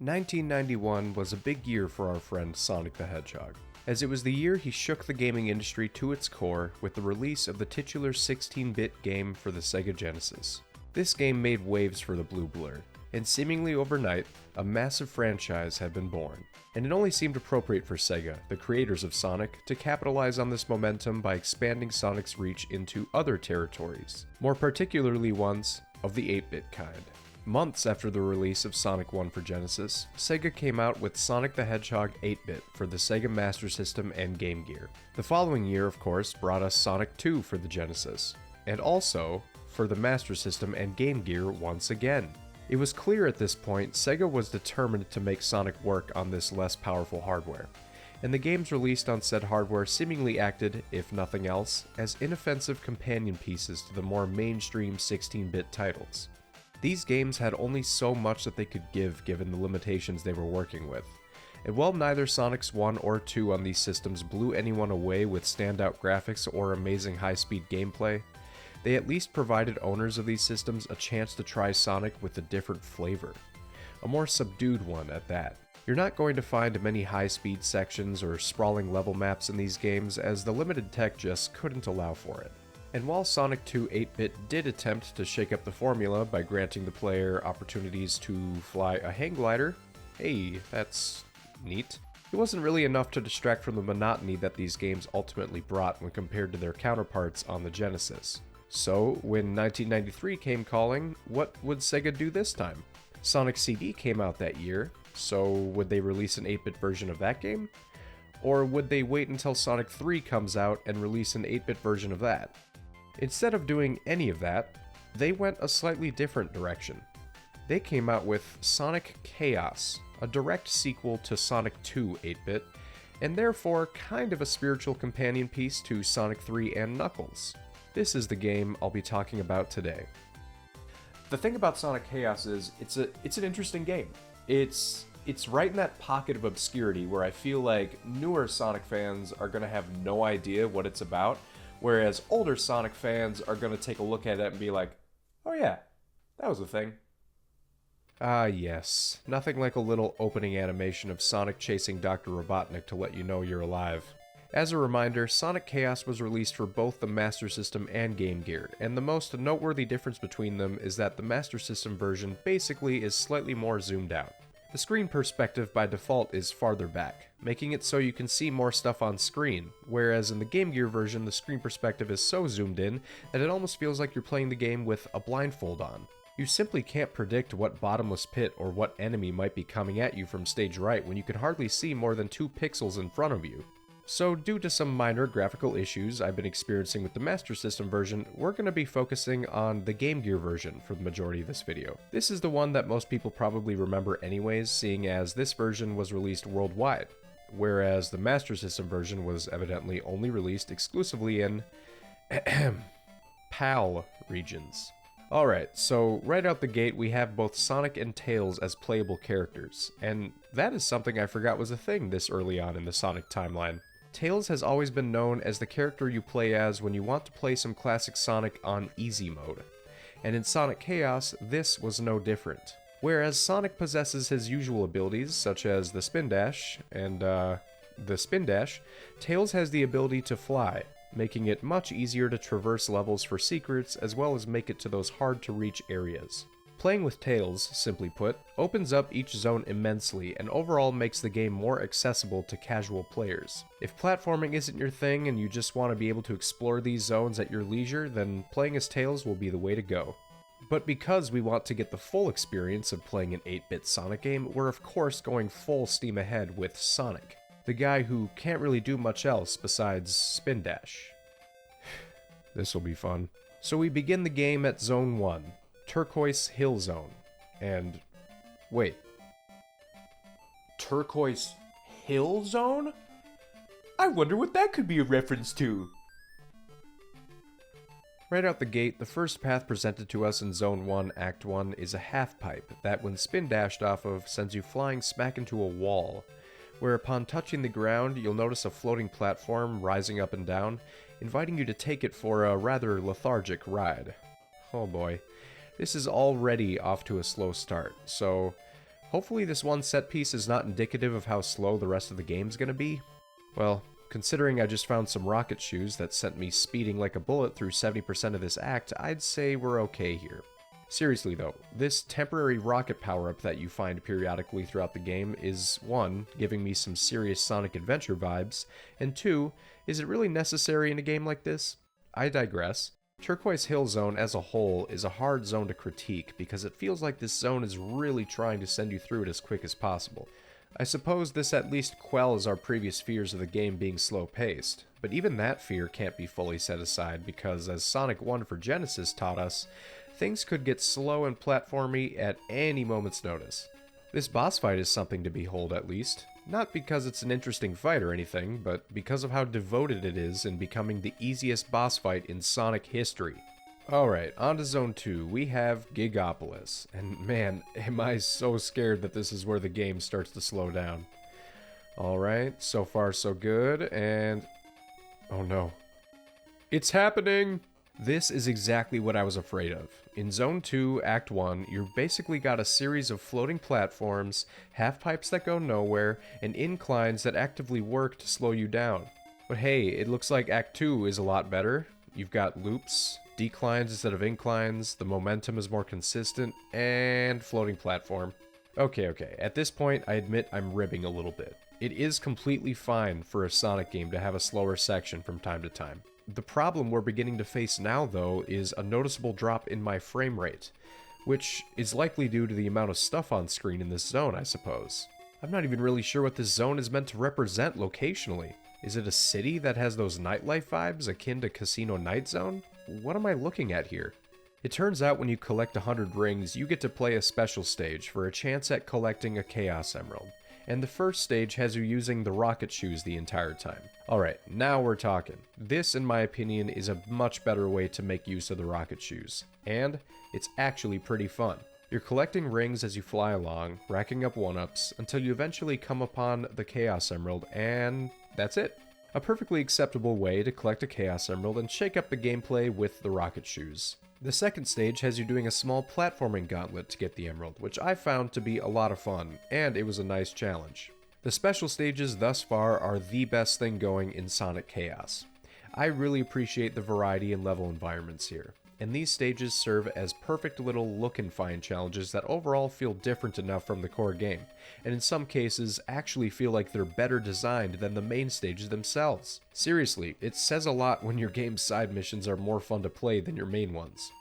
1991 was a big year for our friend Sonic the Hedgehog, as it was the year he shook the gaming industry to its core with the release of the titular 16-bit game for the Sega Genesis. This game made waves for the Blue Blur, and seemingly overnight, a massive franchise had been born. And it only seemed appropriate for Sega, the creators of Sonic, to capitalize on this momentum by expanding Sonic's reach into other territories, more particularly ones of the 8-bit kind. Months after the release of Sonic 1 for Genesis, Sega came out with Sonic the Hedgehog 8-bit for the Sega Master System and Game Gear. The following year, of course, brought us Sonic 2 for the Genesis, and also for the Master System and Game Gear once again. It was clear at this point Sega was determined to make Sonic work on this less powerful hardware, and the games released on said hardware seemingly acted, if nothing else, as inoffensive companion pieces to the more mainstream 16-bit titles. These games had only so much that they could give given the limitations they were working with, and while neither Sonic's 1 or 2 on these systems blew anyone away with standout graphics or amazing high-speed gameplay, they at least provided owners of these systems a chance to try Sonic with a different flavor. A more subdued one at that. You're not going to find many high-speed sections or sprawling level maps in these games, as the limited tech just couldn't allow for it. And while Sonic 2 8-bit did attempt to shake up the formula by granting the player opportunities to fly a hang glider, hey, that's neat, it wasn't really enough to distract from the monotony that these games ultimately brought when compared to their counterparts on the Genesis. So, when 1993 came calling, what would Sega do this time? Sonic CD came out that year, so would they release an 8-bit version of that game? Or would they wait until Sonic 3 comes out and release an 8-bit version of that? Instead of doing any of that, they went a slightly different direction. They came out with Sonic Chaos, a direct sequel to Sonic 2 8-bit, and therefore kind of a spiritual companion piece to Sonic 3 and Knuckles. This is the game I'll be talking about today. The thing about Sonic Chaos is, it's an interesting game. It's right in that pocket of obscurity where I feel like newer Sonic fans are going to have no idea what it's about, whereas older Sonic fans are going to take a look at it and be like, oh yeah, that was a thing. Ah yes, nothing like a little opening animation of Sonic chasing Dr. Robotnik to let you know you're alive. As a reminder, Sonic Chaos was released for both the Master System and Game Gear, and the most noteworthy difference between them is that the Master System version basically is slightly more zoomed out. The screen perspective by default is farther back, making it so you can see more stuff on screen, whereas in the Game Gear version the screen perspective is so zoomed in that it almost feels like you're playing the game with a blindfold on. You simply can't predict what bottomless pit or what enemy might be coming at you from stage right when you can hardly see more than 2 pixels in front of you. So due to some minor graphical issues I've been experiencing with the Master System version, we're going to be focusing on the Game Gear version for the majority of this video. This is the one that most people probably remember anyways, seeing as this version was released worldwide, whereas the Master System version was evidently only released exclusively in PAL regions. Alright, so right out the gate we have both Sonic and Tails as playable characters, and that is something I forgot was a thing this early on in the Sonic timeline. Tails has always been known as the character you play as when you want to play some classic Sonic on easy mode, and in Sonic Chaos, this was no different. Whereas Sonic possesses his usual abilities, such as the Spin Dash, Tails has the ability to fly, making it much easier to traverse levels for secrets as well as make it to those hard-to-reach areas. Playing with Tails, simply put, opens up each zone immensely and overall makes the game more accessible to casual players. If platforming isn't your thing and you just want to be able to explore these zones at your leisure, then playing as Tails will be the way to go. But because we want to get the full experience of playing an 8-bit Sonic game, we're of course going full steam ahead with Sonic, the guy who can't really do much else besides Spin Dash. This'll be fun. So we begin the game at Zone 1. Turquoise Hill Zone. And wait. Turquoise Hill Zone? I wonder what that could be a reference to. Right out the gate, the first path presented to us in Zone 1, Act 1 is a half-pipe that when spin dashed off of sends you flying smack into a wall, where upon touching the ground you'll notice a floating platform rising up and down, inviting you to take it for a rather lethargic ride. Oh boy. This is already off to a slow start, so Hopefully this one set piece is not indicative of how slow the rest of the game's gonna be. Well, considering I just found some rocket shoes that sent me speeding like a bullet through 70% of this act, I'd say we're okay here. Seriously though, this temporary rocket power-up that you find periodically throughout the game is 1, giving me some serious Sonic Adventure vibes, and 2, is it really necessary in a game like this? I digress. Turquoise Hill Zone as a whole is a hard zone to critique because it feels like this zone is really trying to send you through it as quick as possible. I suppose this at least quells our previous fears of the game being slow-paced, but even that fear can't be fully set aside because, as Sonic 1 for Genesis taught us, things could get slow and platformy at any moment's notice. This boss fight is something to behold at least, not because it's an interesting fight or anything, but because of how devoted it is in becoming the easiest boss fight in Sonic history. Alright, on to Zone 2, we have Gigopolis, and man, am I so scared that this is where the game starts to slow down. Alright, so far so good, and... oh no. It's happening! This is exactly what I was afraid of. In Zone 2, Act 1, you've basically got a series of floating platforms, half-pipes that go nowhere, and inclines that actively work to slow you down. But hey, it looks like Act 2 is a lot better. You've got loops, declines instead of inclines, the momentum is more consistent, and floating platform. Okay, at this point I admit I'm ribbing a little bit. It is completely fine for a Sonic game to have a slower section from time to time. The problem we're beginning to face now, though, is a noticeable drop in my frame rate, which is likely due to the amount of stuff on screen in this zone, I suppose. I'm not even really sure what this zone is meant to represent locationally. Is it a city that has those nightlife vibes akin to Casino Night Zone? What am I looking at here? It turns out when you collect 100 rings, you get to play a special stage for a chance at collecting a Chaos Emerald. And the first stage has you using the rocket shoes the entire time. Alright, now we're talking. This, in my opinion, is a much better way to make use of the rocket shoes. And it's actually pretty fun. You're collecting rings as you fly along, racking up 1-ups, until you eventually come upon the Chaos Emerald, and that's it. A perfectly acceptable way to collect a Chaos Emerald and shake up the gameplay with the rocket shoes. The second stage has you doing a small platforming gauntlet to get the emerald, which I found to be a lot of fun, and it was a nice challenge. The special stages thus far are the best thing going in Sonic Chaos. I really appreciate the variety in level environments here, and these stages serve as perfect little look and find challenges that overall feel different enough from the core game, and in some cases actually feel like they're better designed than the main stages themselves. Seriously, it says a lot when your game's side missions are more fun to play than your main ones.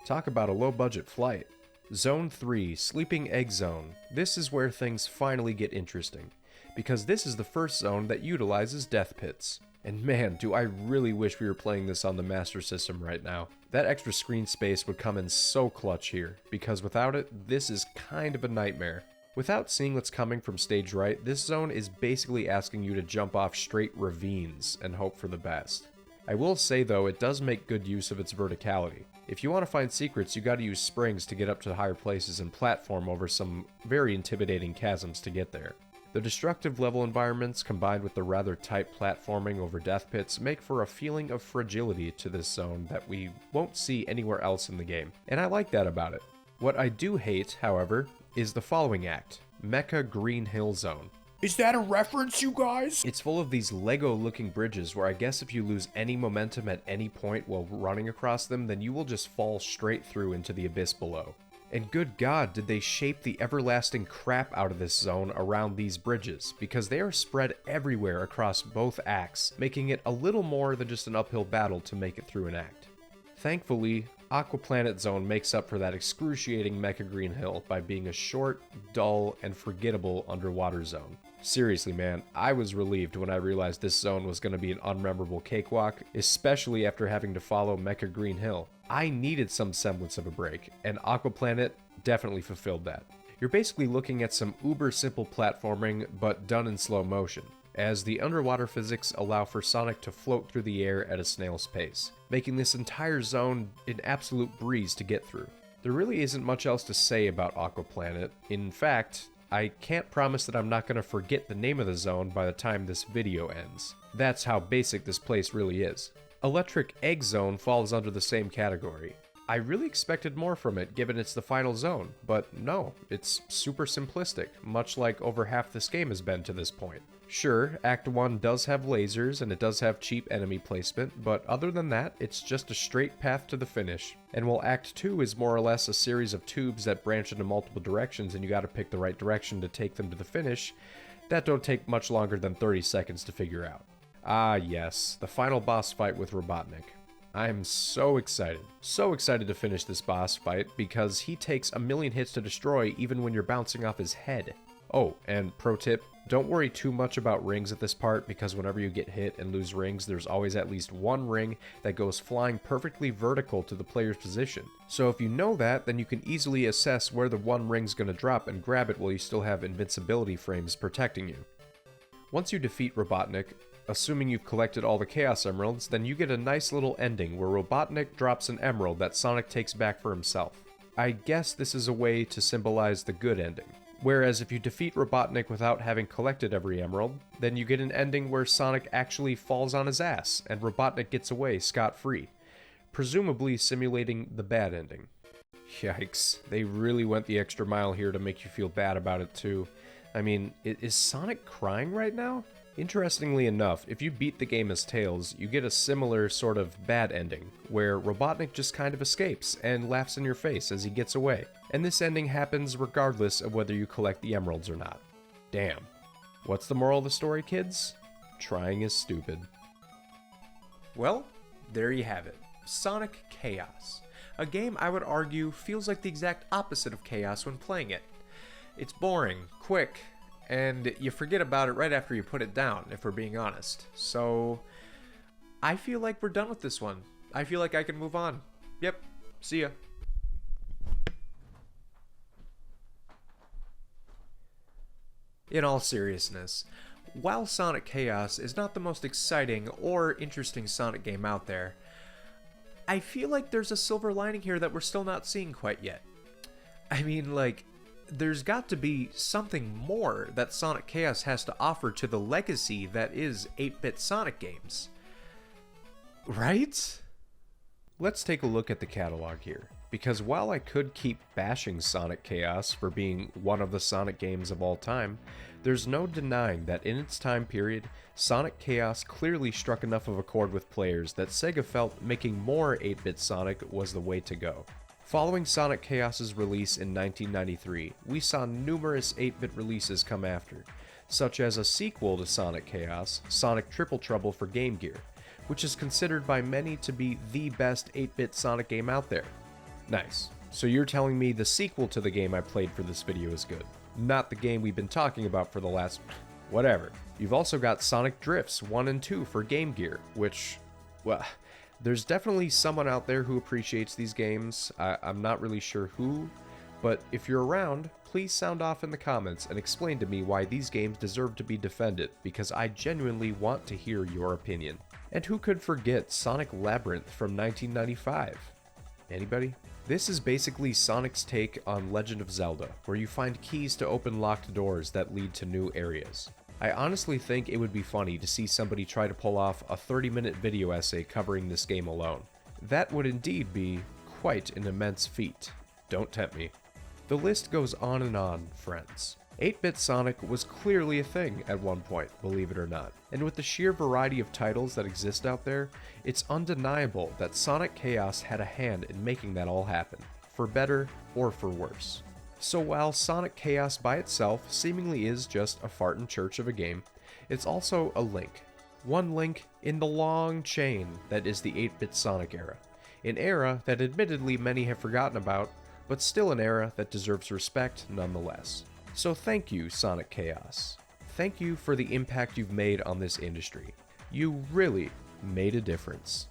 Talk about a low-budget flight. Zone 3, Sleeping Egg Zone. This is where things finally get interesting, because this is the first zone that utilizes death pits. And man, do I really wish we were playing this on the Master System right now. That extra screen space would come in so clutch here, because without it, this is kind of a nightmare. Without seeing what's coming from stage right, this zone is basically asking you to jump off straight ravines and hope for the best. I will say though, it does make good use of its verticality. If you want to find secrets, you gotta use springs to get up to higher places and platform over some very intimidating chasms to get there. The destructive level environments combined with the rather tight platforming over death pits make for a feeling of fragility to this zone that we won't see anywhere else in the game, and I like that about it. What I do hate, however, is the following act, Mecha Green Hill Zone. Is that a reference, you guys? It's full of these Lego-looking bridges where I guess if you lose any momentum at any point while running across them, then you will just fall straight through into the abyss below. And good God, did they shape the everlasting crap out of this zone around these bridges, because they are spread everywhere across both acts, making it a little more than just an uphill battle to make it through an act. Thankfully, Aquaplanet Zone makes up for that excruciating Mecha Green Hill by being a short, dull, and forgettable underwater zone. Seriously man, I was relieved when I realized this zone was going to be an unmemorable cakewalk, especially after having to follow Mecha Green Hill. I needed some semblance of a break, and Aquaplanet definitely fulfilled that. You're basically looking at some uber simple platforming, but done in slow motion, as the underwater physics allow for Sonic to float through the air at a snail's pace, making this entire zone an absolute breeze to get through. There really isn't much else to say about Aquaplanet. In fact, I can't promise that I'm not going to forget the name of the zone by the time this video ends. That's how basic this place really is. Electric Egg Zone falls under the same category. I really expected more from it given it's the final zone, but no, it's super simplistic, much like over half this game has been to this point. Sure, Act 1 does have lasers and it does have cheap enemy placement, but other than that, it's just a straight path to the finish. And while Act 2 is more or less a series of tubes that branch into multiple directions and you gotta pick the right direction to take them to the finish, that don't take much longer than 30 seconds to figure out. Ah yes, the final boss fight with Robotnik. I am so excited to finish this boss fight because he takes a million hits to destroy even when you're bouncing off his head. Oh, and pro tip, don't worry too much about rings at this part because whenever you get hit and lose rings, there's always at least one ring that goes flying perfectly vertical to the player's position. So if you know that, then you can easily assess where the one ring's gonna drop and grab it while you still have invincibility frames protecting you. Once you defeat Robotnik, assuming you've collected all the Chaos Emeralds, then you get a nice little ending where Robotnik drops an emerald that Sonic takes back for himself. I guess this is a way to symbolize the good ending. Whereas if you defeat Robotnik without having collected every emerald, then you get an ending where Sonic actually falls on his ass and Robotnik gets away scot-free, presumably simulating the bad ending. Yikes, they really went the extra mile here to make you feel bad about it too. I mean, is Sonic crying right now? Interestingly enough, if you beat the game as Tails, you get a similar sort of bad ending, where Robotnik just kind of escapes and laughs in your face as he gets away. And this ending happens regardless of whether you collect the emeralds or not. Damn. What's the moral of the story, kids? Trying is stupid. Well, there you have it. Sonic Chaos. A game I would argue feels like the exact opposite of Chaos when playing it. It's boring, quick, and you forget about it right after you put it down, if we're being honest. So, I feel like we're done with this one. I feel like I can move on. Yep, see ya. In all seriousness, while Sonic Chaos is not the most exciting or interesting Sonic game out there, I feel like there's a silver lining here that we're still not seeing quite yet. I mean, like, there's got to be something more that Sonic Chaos has to offer to the legacy that is 8-bit Sonic games. Right? Let's take a look at the catalog here, because while I could keep bashing Sonic Chaos for being one of the Sonic games of all time, there's no denying that in its time period, Sonic Chaos clearly struck enough of a chord with players that Sega felt making more 8-bit Sonic was the way to go. Following Sonic Chaos's release in 1993, we saw numerous 8-bit releases come after, such as a sequel to Sonic Chaos, Sonic Triple Trouble for Game Gear, which is considered by many to be the best 8-bit Sonic game out there. Nice. So you're telling me the sequel to the game I played for this video is good, not the game we've been talking about for the last... whatever. You've also got Sonic Drifts 1 and 2 for Game Gear, which, well... there's definitely someone out there who appreciates these games. I'm not really sure who, but if you're around, please sound off in the comments and explain to me why these games deserve to be defended, because I genuinely want to hear your opinion. And who could forget Sonic Labyrinth from 1995? Anybody? This is basically Sonic's take on Legend of Zelda, where you find keys to open locked doors that lead to new areas. I honestly think it would be funny to see somebody try to pull off a 30-minute video essay covering this game alone. That would indeed be quite an immense feat. Don't tempt me. The list goes on and on, friends. 8-bit Sonic was clearly a thing at one point, believe it or not. And with the sheer variety of titles that exist out there, it's undeniable that Sonic Chaos had a hand in making that all happen, for better or for worse. So while Sonic Chaos by itself seemingly is just a fart in church of a game, it's also a link. One link in the long chain that is the 8-bit Sonic era. An era that admittedly many have forgotten about, but still an era that deserves respect nonetheless. So thank you, Sonic Chaos. Thank you for the impact you've made on this industry. You really made a difference.